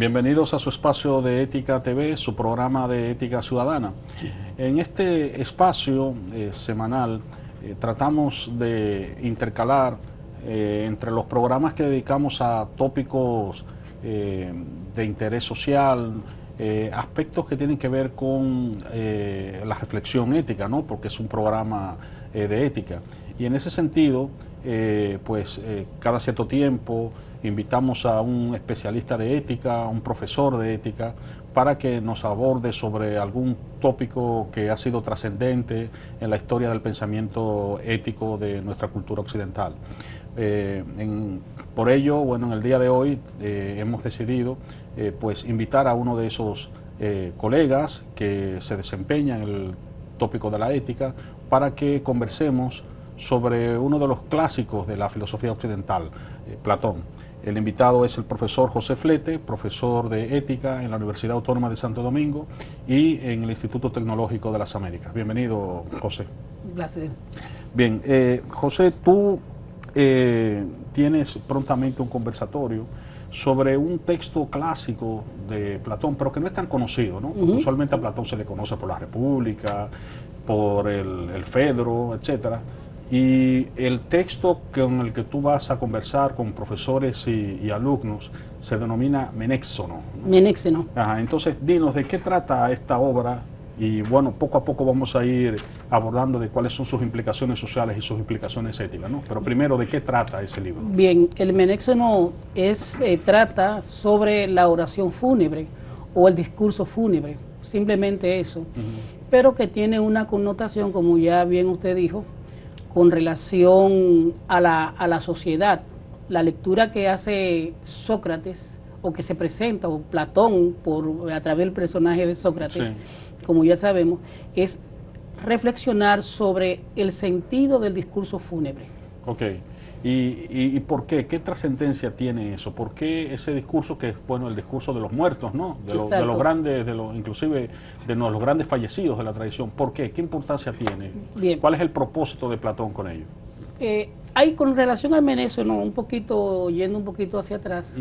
Bienvenidos a su espacio de Ética TV, su programa de Ética Ciudadana. En este espacio semanal tratamos de intercalar entre los programas que dedicamos a tópicos de interés social, aspectos que tienen que ver con la reflexión ética, ¿no? Porque es un programa de ética. Y en ese sentido, cada cierto tiempo invitamos a un especialista de ética, a un profesor de ética, para que nos aborde sobre algún tópico que ha sido trascendente en la historia del pensamiento ético de nuestra cultura occidental. Por ello, en el día de hoy hemos decidido invitar a uno de esos colegas que se desempeña en el tópico de la ética para que conversemos sobre uno de los clásicos de la filosofía occidental, Platón. El invitado es el profesor José Flete, profesor de ética en la Universidad Autónoma de Santo Domingo y en el Instituto Tecnológico de las Américas. Bienvenido, José. Un placer. Bien, José, tú tienes prontamente un conversatorio sobre un texto clásico de Platón, pero que no es tan conocido, ¿no? Porque usualmente a Platón se le conoce por la República, por el Fedro, etcétera. Y el texto con el que tú vas a conversar con profesores y alumnos se denomina Menéxeno, ¿no? Menéxeno. Ajá, entonces, dinos, ¿de qué trata esta obra? Y poco a poco vamos a ir abordando de cuáles son sus implicaciones sociales y sus implicaciones éticas, ¿no? Pero primero, ¿de qué trata ese libro? Bien, el Menéxeno trata sobre la oración fúnebre o el discurso fúnebre, simplemente eso, pero que tiene una connotación, como ya bien usted dijo, con relación a la sociedad. La lectura que hace Sócrates, o que se presenta, o Platón, a través del personaje de Sócrates, sí, como ya sabemos, es reflexionar sobre el sentido del discurso fúnebre. Ok. ¿Y por qué? ¿Qué trascendencia tiene eso? ¿Por qué ese discurso que es, el discurso de los muertos, ¿no? De los grandes, inclusive de los grandes fallecidos de la tradición? ¿Por qué? ¿Qué importancia tiene? Bien. ¿Cuál es el propósito de Platón con ello? Hay con relación al Menéxeno, yendo un poquito hacia atrás,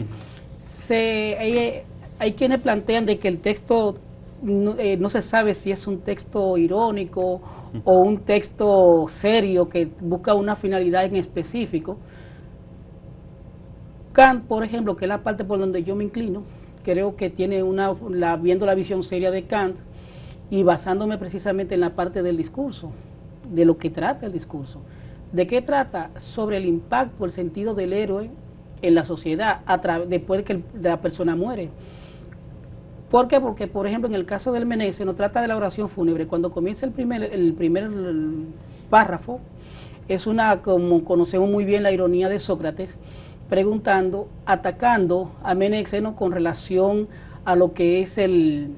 hay quienes plantean de que el texto no se sabe si es un texto irónico o un texto serio que busca una finalidad en específico. Kant, por ejemplo, que es la parte por donde yo me inclino, creo que tiene viendo la visión seria de Kant y basándome precisamente en la parte del discurso, de lo que trata el discurso. ¿De qué trata? Sobre el impacto, el sentido del héroe en la sociedad después de que la persona muere. ¿Por qué? Porque, por ejemplo, en el caso del Menéxeno trata de la oración fúnebre. Cuando comienza el primer párrafo, como conocemos muy bien la ironía de Sócrates, atacando a Menéxeno con relación a lo que es el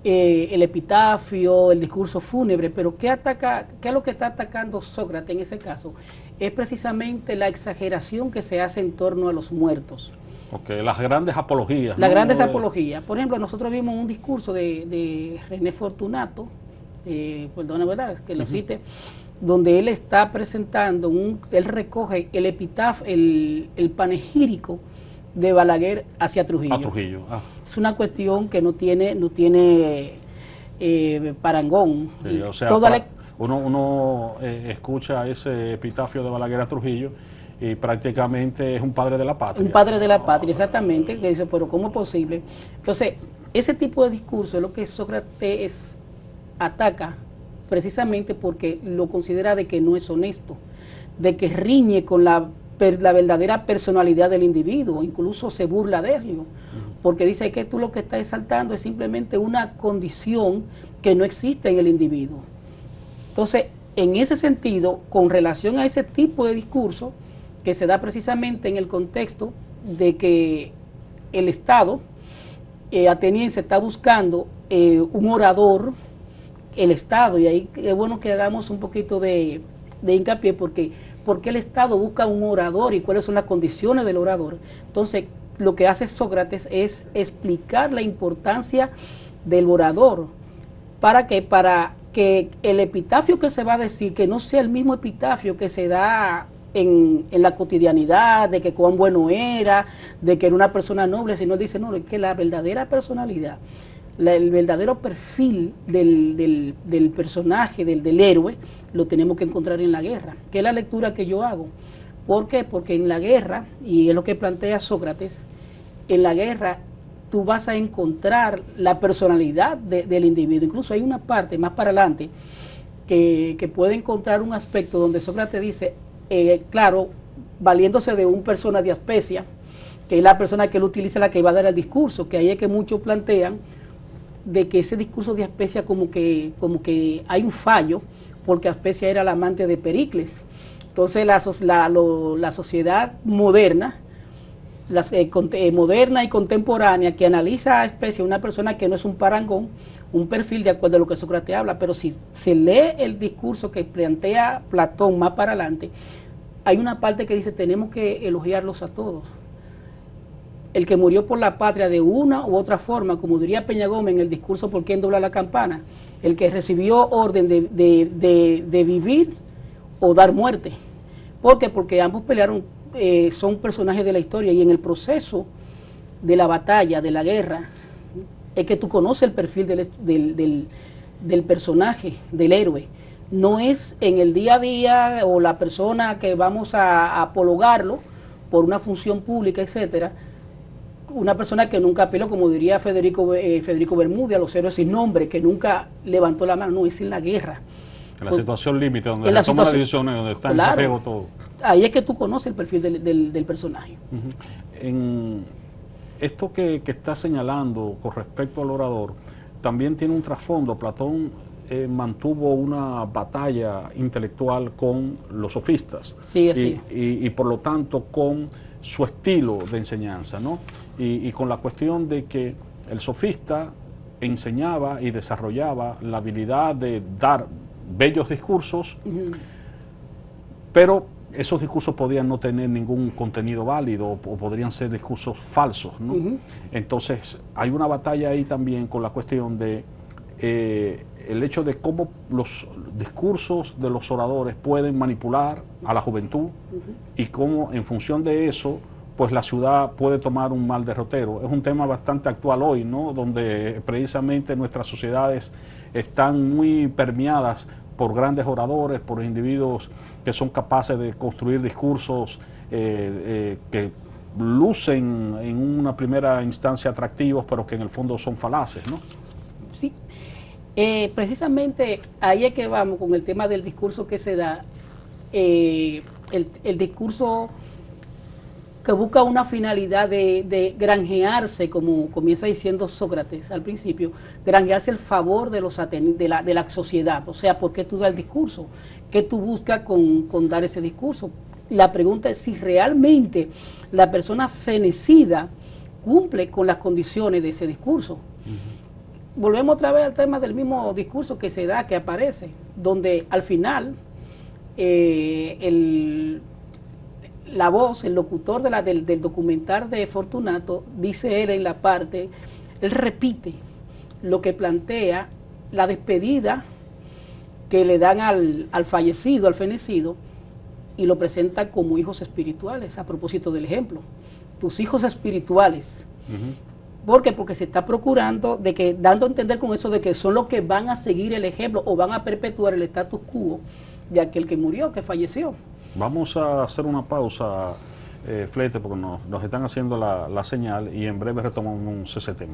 epitafio, el discurso fúnebre. Pero ¿qué es lo que está atacando Sócrates en ese caso? Es precisamente la exageración que se hace en torno a los muertos. Okay, las grandes apologías. Las grandes apologías. Por ejemplo, nosotros vimos un discurso de René Fortunato, perdona, ¿verdad?, que lo cite, donde él está presentando, él recoge el epitafio, el panegírico de Balaguer hacia Trujillo. A Trujillo. Es una cuestión que no tiene parangón. Sí, o sea, uno escucha ese epitafio de Balaguer a Trujillo y prácticamente es un padre de la patria. Un padre de la patria, exactamente, que dice, pero ¿cómo es posible? Entonces, ese tipo de discurso es lo que Sócrates ataca precisamente porque lo considera de que no es honesto, de que riñe con la verdadera personalidad del individuo, incluso se burla de ello, porque dice que tú lo que estás exaltando es simplemente una condición que no existe en el individuo. Entonces, en ese sentido, con relación a ese tipo de discurso, que se da precisamente en el contexto de que el Estado ateniense está buscando un orador, el Estado, y ahí es bueno que hagamos un poquito de hincapié, porque el Estado busca un orador y cuáles son las condiciones del orador. Entonces, lo que hace Sócrates es explicar la importancia del orador, para que el epitafio que se va a decir, que no sea el mismo epitafio que se da en la cotidianidad, de que cuán bueno era, de que era una persona noble, sino él dice, no, es que la verdadera personalidad, el verdadero perfil del personaje, del héroe, lo tenemos que encontrar en la guerra, que es la lectura que yo hago. ¿Por qué? Porque en la guerra, y es lo que plantea Sócrates, en la guerra tú vas a encontrar la personalidad del individuo. Incluso hay una parte más para adelante que puede encontrar un aspecto donde Sócrates dice, claro, valiéndose de un persona de Aspesia, que es la persona que él utiliza, la que va a dar el discurso, que ahí es que muchos plantean de que ese discurso de Aspesia como que hay un fallo, porque Aspesia era la amante de Pericles. Entonces la sociedad moderna, moderna y contemporánea, que analiza a Aspesia, una persona que no es un parangón, un perfil de acuerdo a lo que Sócrates habla, pero si se lee el discurso que plantea Platón más para adelante, hay una parte que dice, tenemos que elogiarlos a todos. El que murió por la patria de una u otra forma, como diría Peña Gómez en el discurso ¿Por quién dobla la campana? El que recibió orden de vivir o dar muerte. ¿Por qué? Porque ambos pelearon, son personajes de la historia, y en el proceso de la batalla, de la guerra, es que tú conoces el perfil del personaje, del héroe. No es en el día a día o la persona que vamos a apologarlo por una función pública, etcétera, una persona que nunca apeló, como diría Federico Bermúdez, a los héroes sin nombre, que nunca levantó la mano. No, es en la guerra. En la situación límite, donde se toman las decisiones, donde está en riesgo todo. Ahí es que tú conoces el perfil del personaje. En esto que está señalando con respecto al orador, también tiene un trasfondo. Platón mantuvo una batalla intelectual con los sofistas. Sí, así. Y por lo tanto con su estilo de enseñanza, ¿no? Y con la cuestión de que el sofista enseñaba y desarrollaba la habilidad de dar bellos discursos, pero esos discursos podían no tener ningún contenido válido o podrían ser discursos falsos, ¿no? Entonces hay una batalla ahí también con la cuestión de el hecho de cómo los discursos de los oradores pueden manipular a la juventud y cómo en función de eso pues la ciudad puede tomar un mal derrotero. Es un tema bastante actual hoy, ¿no? Donde precisamente nuestras sociedades están muy permeadas por grandes oradores, por individuos que son capaces de construir discursos que lucen en una primera instancia atractivos, pero que en el fondo son falaces, ¿no? Sí. Precisamente ahí es que vamos con el tema del discurso que se da, el discurso que busca una finalidad de granjearse, como comienza diciendo Sócrates al principio, granjearse el favor de la sociedad. O sea, ¿por qué tú das el discurso? ¿Qué tú buscas con dar ese discurso? La pregunta es si realmente la persona fenecida cumple con las condiciones de ese discurso. Volvemos otra vez al tema del mismo discurso que se da, que aparece, donde al final la voz, el locutor del documental de Fortunato, dice él en la parte, él repite lo que plantea la despedida que le dan al fallecido, al fenecido, y lo presenta como hijos espirituales, a propósito del ejemplo. Tus hijos espirituales. ¿Por qué? Porque se está procurando, dando a entender con eso de que son los que van a seguir el ejemplo o van a perpetuar el status quo de aquel que murió, que falleció. Vamos a hacer una pausa, Flete, porque nos están haciendo la señal y en breve retomamos ese tema.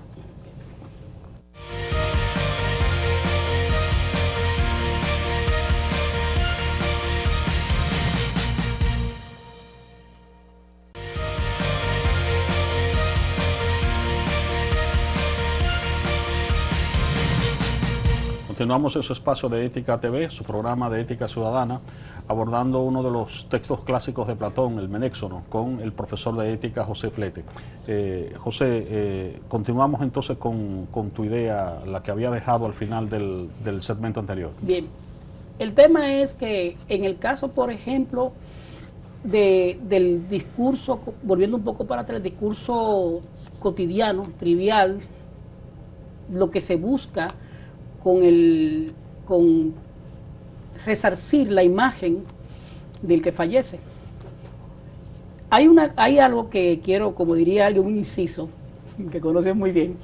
Continuamos en su espacio de Ética TV, su programa de Ética Ciudadana, abordando uno de los textos clásicos de Platón, el Menéxono, con el profesor de Ética José Flete. José, continuamos entonces con tu idea, la que había dejado al final del segmento anterior. Bien, el tema es que en el caso, por ejemplo, del discurso, volviendo un poco para atrás, el discurso cotidiano, trivial, lo que se busca con resarcir la imagen del que fallece. Hay algo que quiero, como diría alguien, un inciso, que conoces muy bien,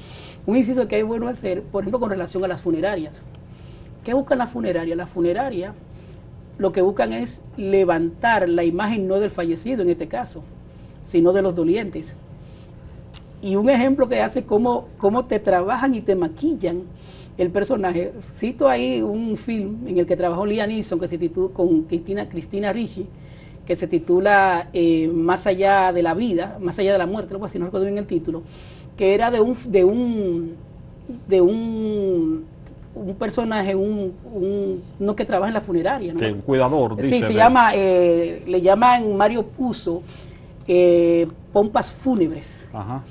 un inciso que es bueno hacer, por ejemplo, con relación a las funerarias. ¿Qué buscan las funerarias? Las funerarias lo que buscan es levantar la imagen no del fallecido en este caso, sino de los dolientes. Y un ejemplo que hace cómo te trabajan y te maquillan el personaje. Cito ahí un film en el que trabajó Liam Neeson que se titula, con Cristina Ricci, que se titula Más allá de la vida, más allá de la muerte, algo así, no recuerdo bien el título, que era de un personaje, no que trabaja en la funeraria, ¿no? Que un cuidador, dice. Sí, se llama, le llaman Mario Puzo, pompas fúnebres. Ajá.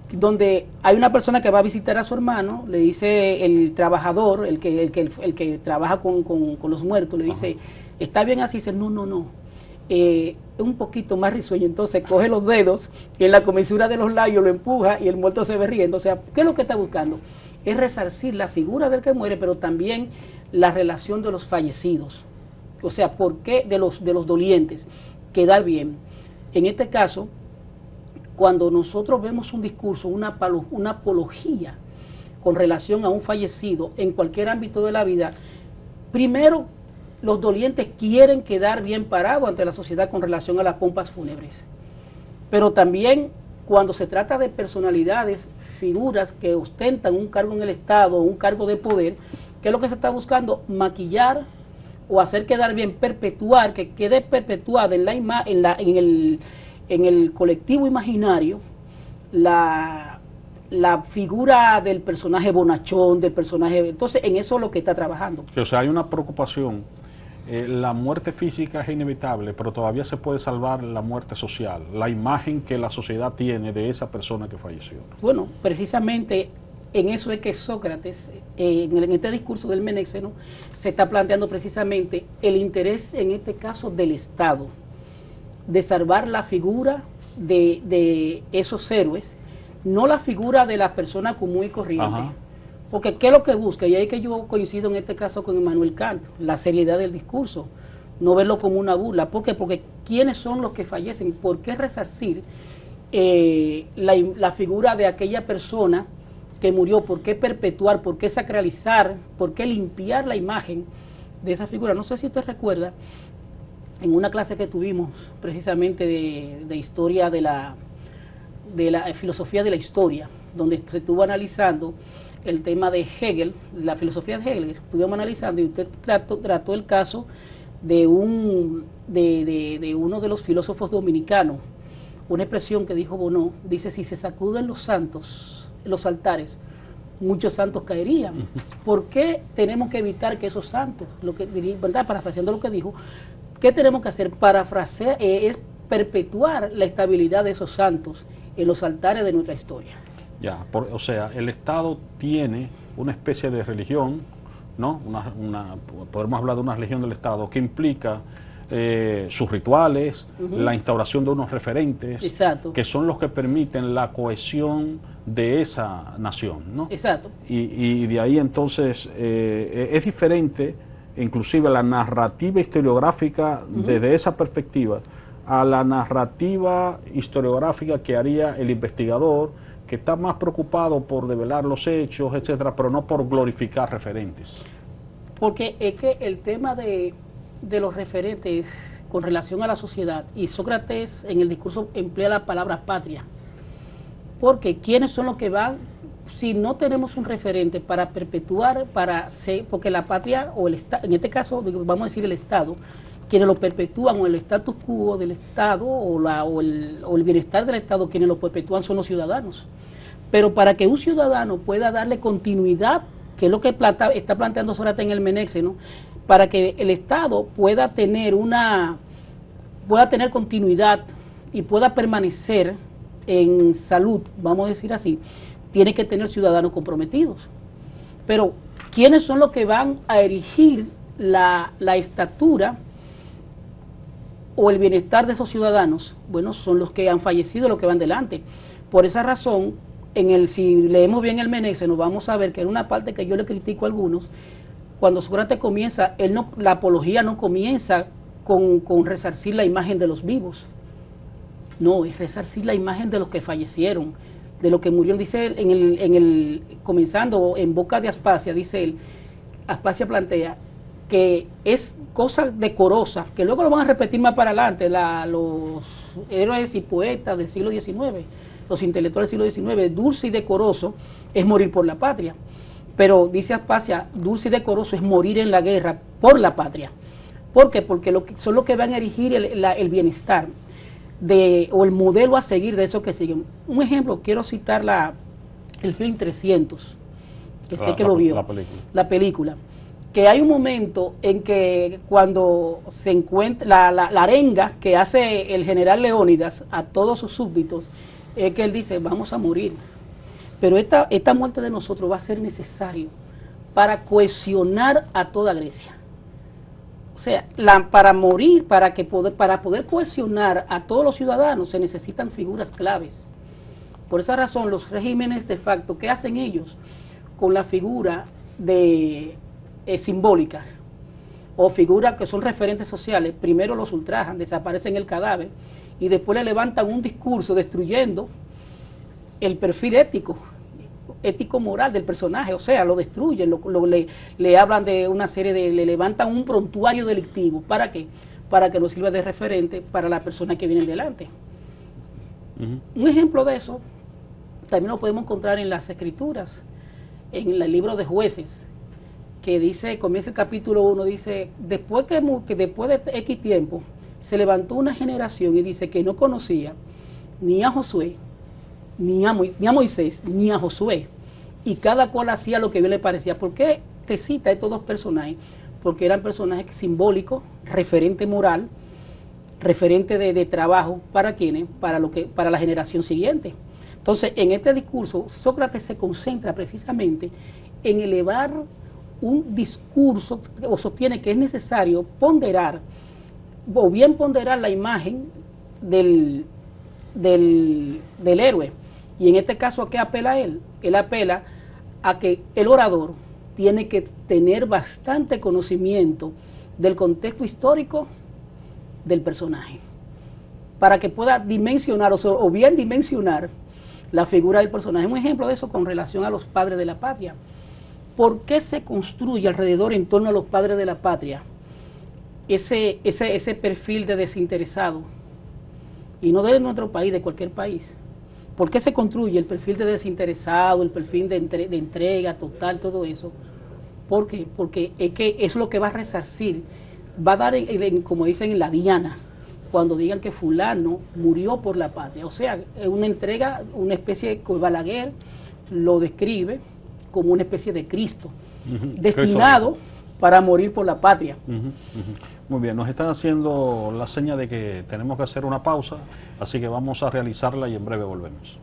Donde hay una persona que va a visitar a su hermano, le dice el trabajador, el que trabaja con los muertos, le dice, ajá, ¿está bien así? Dice, no, un poquito más risueño. Entonces coge los dedos y en la comisura de los labios lo empuja y el muerto se ve riendo. O sea, ¿qué es lo que está buscando? Es resarcir la figura del que muere, pero también la relación de los fallecidos. O sea, ¿por qué de los dolientes? Quedar bien. En este caso, cuando nosotros vemos un discurso, una apología con relación a un fallecido en cualquier ámbito de la vida, primero los dolientes quieren quedar bien parados ante la sociedad con relación a las pompas fúnebres. Pero también cuando se trata de personalidades, figuras que ostentan un cargo en el Estado, un cargo de poder, ¿qué es lo que se está buscando? Maquillar o hacer quedar bien, perpetuar, que quede perpetuada en el colectivo imaginario la figura del personaje bonachón, del personaje. Entonces, en eso es lo que está trabajando. O sea, hay una preocupación. La muerte física es inevitable, pero todavía se puede salvar la muerte social, la imagen que la sociedad tiene de esa persona que falleció. Bueno, precisamente en eso es que Sócrates, en este discurso del Menéxeno, se está planteando precisamente el interés, en este caso, del Estado, de salvar la figura de esos héroes, no la figura de la persona común y corriente. Ajá. Porque ¿qué es lo que busca? Y ahí es que yo coincido en este caso con Immanuel Kant, la seriedad del discurso, no verlo como una burla. ¿Por qué? Porque ¿quiénes son los que fallecen? ¿Por qué resarcir la figura de aquella persona que murió? ¿Por qué perpetuar? ¿Por qué sacralizar? ¿Por qué limpiar la imagen de esa figura? No sé si usted recuerda, en una clase que tuvimos precisamente de historia de la filosofía de la historia, donde se estuvo analizando el tema de Hegel, la filosofía de Hegel, estuvimos analizando y usted trató el caso de uno de los filósofos dominicanos, una expresión que dijo Bono, dice, si se sacuden los santos, los altares, muchos santos caerían. ¿Por qué tenemos que evitar que esos santos, ¿verdad? Parafraseando lo que dijo, ¿qué tenemos que hacer? Parafrasear es perpetuar la estabilidad de esos santos en los altares de nuestra historia. Ya, o sea, el Estado tiene una especie de religión, ¿no? Podemos hablar de una religión del Estado que implica sus rituales, la instauración de unos referentes, exacto, que son los que permiten la cohesión de esa nación, ¿no? Exacto. Y de ahí entonces es diferente, inclusive la narrativa historiográfica desde esa perspectiva a la narrativa historiográfica que haría el investigador, que está más preocupado por develar los hechos, etcétera, pero no por glorificar referentes. Porque es que el tema de los referentes con relación a la sociedad, y Sócrates en el discurso emplea la palabra patria, porque ¿quiénes son los que van? Si no tenemos un referente para perpetuar, porque la patria, o el Estado, en este caso vamos a decir el Estado, quienes lo perpetúan, o el status quo del Estado, o el bienestar del Estado, quienes lo perpetúan son los ciudadanos. Pero para que un ciudadano pueda darle continuidad, que es lo que está planteando Sócrates en el Menéxeno, para que el Estado pueda tener continuidad y pueda permanecer en salud, vamos a decir así, tiene que tener ciudadanos comprometidos. Pero, ¿quiénes son los que van a erigir la estatura o el bienestar de esos ciudadanos? Bueno, son los que han fallecido, los que van delante. Por esa razón, si leemos bien el Menéxeno, vamos a ver que en una parte que yo le critico a algunos, cuando Sócrates comienza, la apología no comienza con resarcir la imagen de los vivos. No, es resarcir la imagen de los que fallecieron, de los que murieron. Dice él, comenzando en boca de Aspasia, dice él, Aspasia plantea que es cosa decorosa, que luego lo van a repetir más para adelante, los héroes y poetas del siglo XIX, los intelectuales del siglo XIX, dulce y decoroso es morir por la patria. Pero dice Aspasia, dulce y decoroso es morir en la guerra por la patria. ¿Por qué? Porque son los que van a erigir el bienestar o el modelo a seguir de esos que siguen. Un ejemplo, quiero citar el film 300, que sé que lo vio, la película, que hay un momento en que cuando se encuentra la arenga que hace el general Leónidas a todos sus súbditos, es que él dice, vamos a morir, pero esta muerte de nosotros va a ser necesario para cohesionar a toda Grecia. O sea, para morir, para poder cohesionar a todos los ciudadanos se necesitan figuras claves. Por esa razón, los regímenes de facto, ¿qué hacen ellos con la figura simbólica o figuras que son referentes sociales? Primero los ultrajan, desaparecen el cadáver y después le levantan un discurso destruyendo el perfil ético-moral del personaje, o sea, lo destruyen, le hablan de una serie le levantan un prontuario delictivo. ¿Para qué? Para que nos sirva de referente para las personas que vienen delante. Un ejemplo de eso también lo podemos encontrar en las escrituras, en el libro de Jueces, que dice, comienza el capítulo 1, dice, después de X tiempo, se levantó una generación y dice que no conocía ni a Josué, ni a Moisés, ni a Josué, y cada cual hacía lo que bien le parecía. ¿Por qué te cita estos dos personajes? Porque eran personajes simbólicos, referente moral, referente de trabajo, ¿para quiénes? Para la generación siguiente. Entonces, en este discurso, Sócrates se concentra precisamente en elevar un discurso, o sostiene que es necesario ponderar, o bien ponderar la imagen del héroe. Y en este caso, ¿a qué apela él? Él apela a que el orador tiene que tener bastante conocimiento del contexto histórico del personaje, para que pueda dimensionar, o bien dimensionar la figura del personaje. Un ejemplo de eso con relación a los padres de la patria. ¿Por qué se construye alrededor, en torno a los padres de la patria, ese perfil de desinteresado? Y no de nuestro país, de cualquier país. ¿Por qué se construye el perfil de desinteresado, el perfil de entrega total, todo eso? ¿Por qué? Porque es que es lo que va a resarcir, va a dar, como dicen en la diana, cuando digan que fulano murió por la patria. O sea, es una entrega, una especie de Balaguer lo describe como una especie de Cristo, destinado para morir por la patria. Muy bien, nos están haciendo la seña de que tenemos que hacer una pausa, así que vamos a realizarla y en breve volvemos.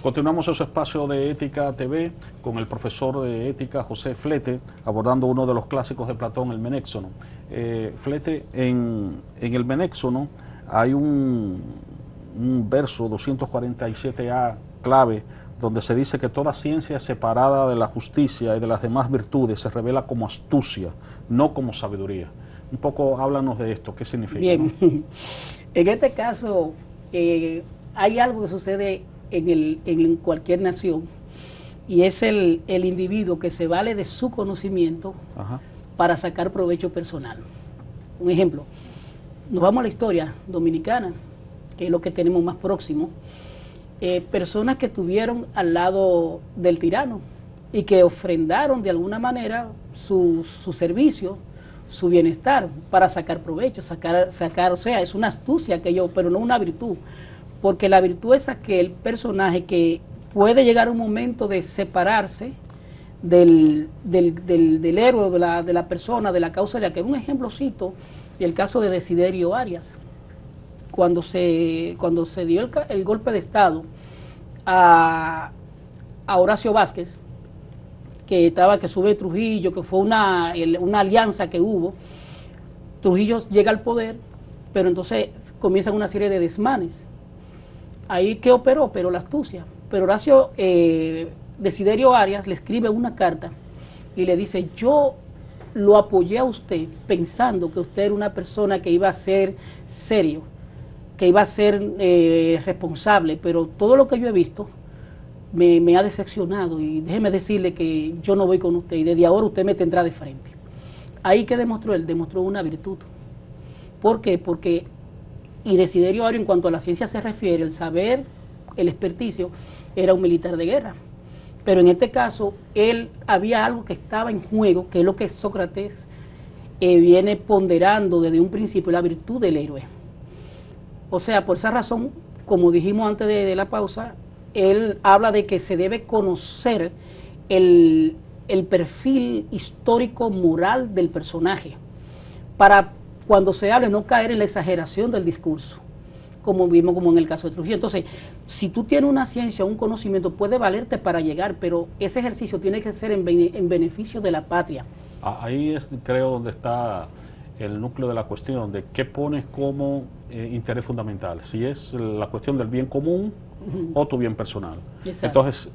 Continuamos en su espacio de Ética TV con el profesor de Ética José Flete, abordando uno de los clásicos de Platón, el Menéxono. Flete, en el Menéxono hay un verso 247A clave, donde se dice que toda ciencia separada de la justicia y de las demás virtudes se revela como astucia, no como sabiduría. Un poco háblanos de esto, ¿qué significa? Bien, ¿no? En este caso hay algo que sucede en cualquier nación, y es el individuo que se vale de su conocimiento para sacar provecho personal. Un ejemplo, nos vamos a la historia dominicana, que es lo que tenemos más próximo. Personas que estuvieron al lado del tirano y que ofrendaron de alguna manera su servicio, su bienestar para sacar provecho, o sea, es una astucia pero no una virtud. Porque la virtud es aquel personaje que puede llegar a un momento de separarse del héroe, de la persona, de la causa de aquel. Un ejemplocito, el caso de Desiderio Arias. Cuando se dio el golpe de Estado a Horacio Vázquez, que sube Trujillo, que fue una alianza que hubo, Trujillo llega al poder, pero entonces comienzan una serie de desmanes. Ahí que operó la astucia. Pero Horacio Desiderio Arias le escribe una carta y le dice: yo lo apoyé a usted pensando que usted era una persona que iba a ser serio, que iba a ser responsable, pero todo lo que yo he visto me ha decepcionado, y déjeme decirle que yo no voy con usted y desde ahora usted me tendrá de frente. Ahí que demostró él, demostró una virtud. ¿Por qué? Porque, y Desiderio Arias, en cuanto a la ciencia se refiere, el saber, el experticio, era un militar de guerra. Pero en este caso, él había algo que estaba en juego, que es lo que Sócrates viene ponderando desde un principio, la virtud del héroe. O sea, por esa razón, como dijimos antes de la pausa, él habla de que se debe conocer el perfil histórico moral del personaje, para cuando se hable no caer en la exageración del discurso, como vimos como en el caso de Trujillo. Entonces, si tú tienes una ciencia, un conocimiento, puede valerte para llegar, pero ese ejercicio tiene que ser en beneficio de la patria. Ahí es, creo, donde está el núcleo de la cuestión, de qué pones como interés fundamental, si es la cuestión del bien común o tu bien personal. Exacto. Entonces,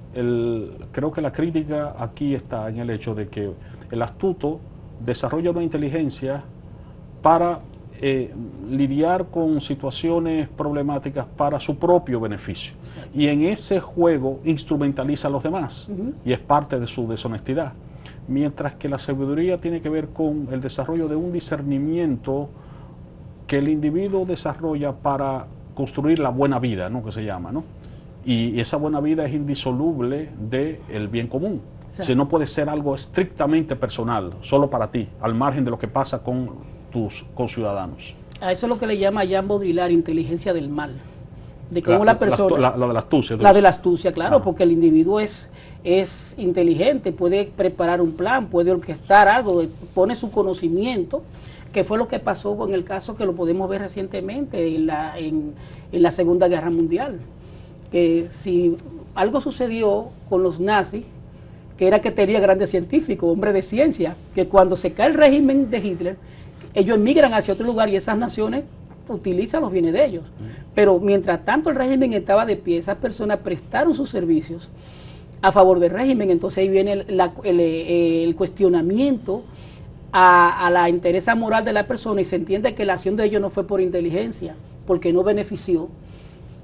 creo que la crítica aquí está en el hecho de que el astuto desarrolla una inteligencia para lidiar con situaciones problemáticas para su propio beneficio. Exacto. Y en ese juego instrumentaliza a los demás, y es parte de su deshonestidad. Mientras que la sabiduría tiene que ver con el desarrollo de un discernimiento que el individuo desarrolla para construir la buena vida, ¿no?, que se llama, ¿no? Y esa buena vida es indisoluble del bien común. Sí. O sea, no puede ser algo estrictamente personal, solo para ti, al margen de lo que pasa con tus conciudadanos. A eso es lo que le llama Jean Baudrillard inteligencia del mal. De cómo la persona... La de la astucia. La de la astucia, claro, porque el individuo es inteligente, puede preparar un plan, puede orquestar algo, pone su conocimiento, que fue lo que pasó con el caso que lo podemos ver recientemente en la Segunda Guerra Mundial. Que si algo sucedió con los nazis, que era que tenía grandes científicos, hombres de ciencia, que cuando se cae el régimen de Hitler, ellos emigran hacia otro lugar y esas naciones utilizan los bienes de ellos. Pero mientras tanto el régimen estaba de pie, esas personas prestaron sus servicios a favor del régimen. Entonces ahí viene el cuestionamiento a la interés moral de la persona, y se entiende que la acción de ellos no fue por inteligencia, porque no benefició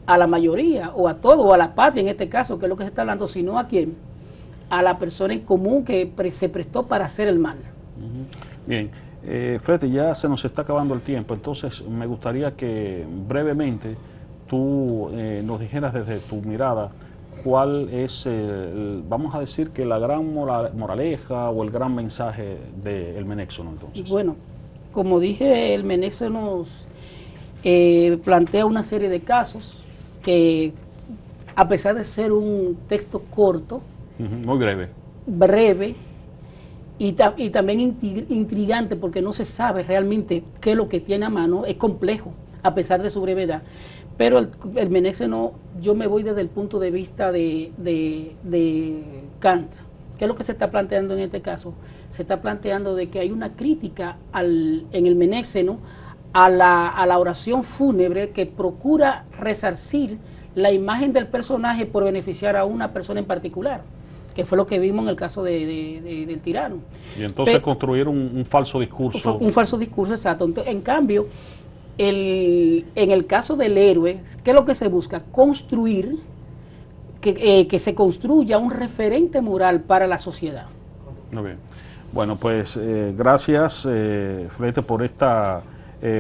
a la mayoría, o a todo, o a la patria en este caso, que es lo que se está hablando, sino a quién, a la persona en común que se prestó para hacer el mal. Bien, Flete, ya se nos está acabando el tiempo, entonces me gustaría que brevemente tú nos dijeras desde tu mirada cuál es, vamos a decir, que la gran moraleja o el gran mensaje del Menexeno, entonces. Bueno, como dije, el Menexeno plantea una serie de casos que, a pesar de ser un texto corto, muy breve y también intrigante, porque no se sabe realmente qué es lo que tiene a mano, es complejo a pesar de su brevedad. Pero el Menexeno, yo me voy desde el punto de vista de Kant. ¿Qué es lo que se está planteando en este caso? Se está planteando de que hay una crítica en el Menexeno a la oración fúnebre, que procura resarcir la imagen del personaje por beneficiar a una persona en particular, que fue lo que vimos en el caso del tirano. Y entonces construir un falso discurso. Un falso discurso, exacto. En cambio, en el caso del héroe, ¿qué es lo que se busca? Construir, que se construya un referente moral para la sociedad. Muy bien. Bueno, pues gracias, Flete, por esta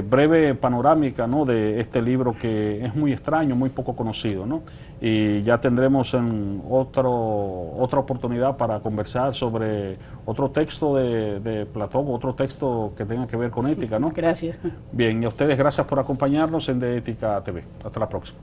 breve panorámica, ¿no?, de este libro que es muy extraño, muy poco conocido, ¿no? Y ya tendremos en otra oportunidad para conversar sobre otro texto de Platón, otro texto que tenga que ver con ética, ¿no? Gracias. Bien, y a ustedes gracias por acompañarnos en De Ética TV. Hasta la próxima.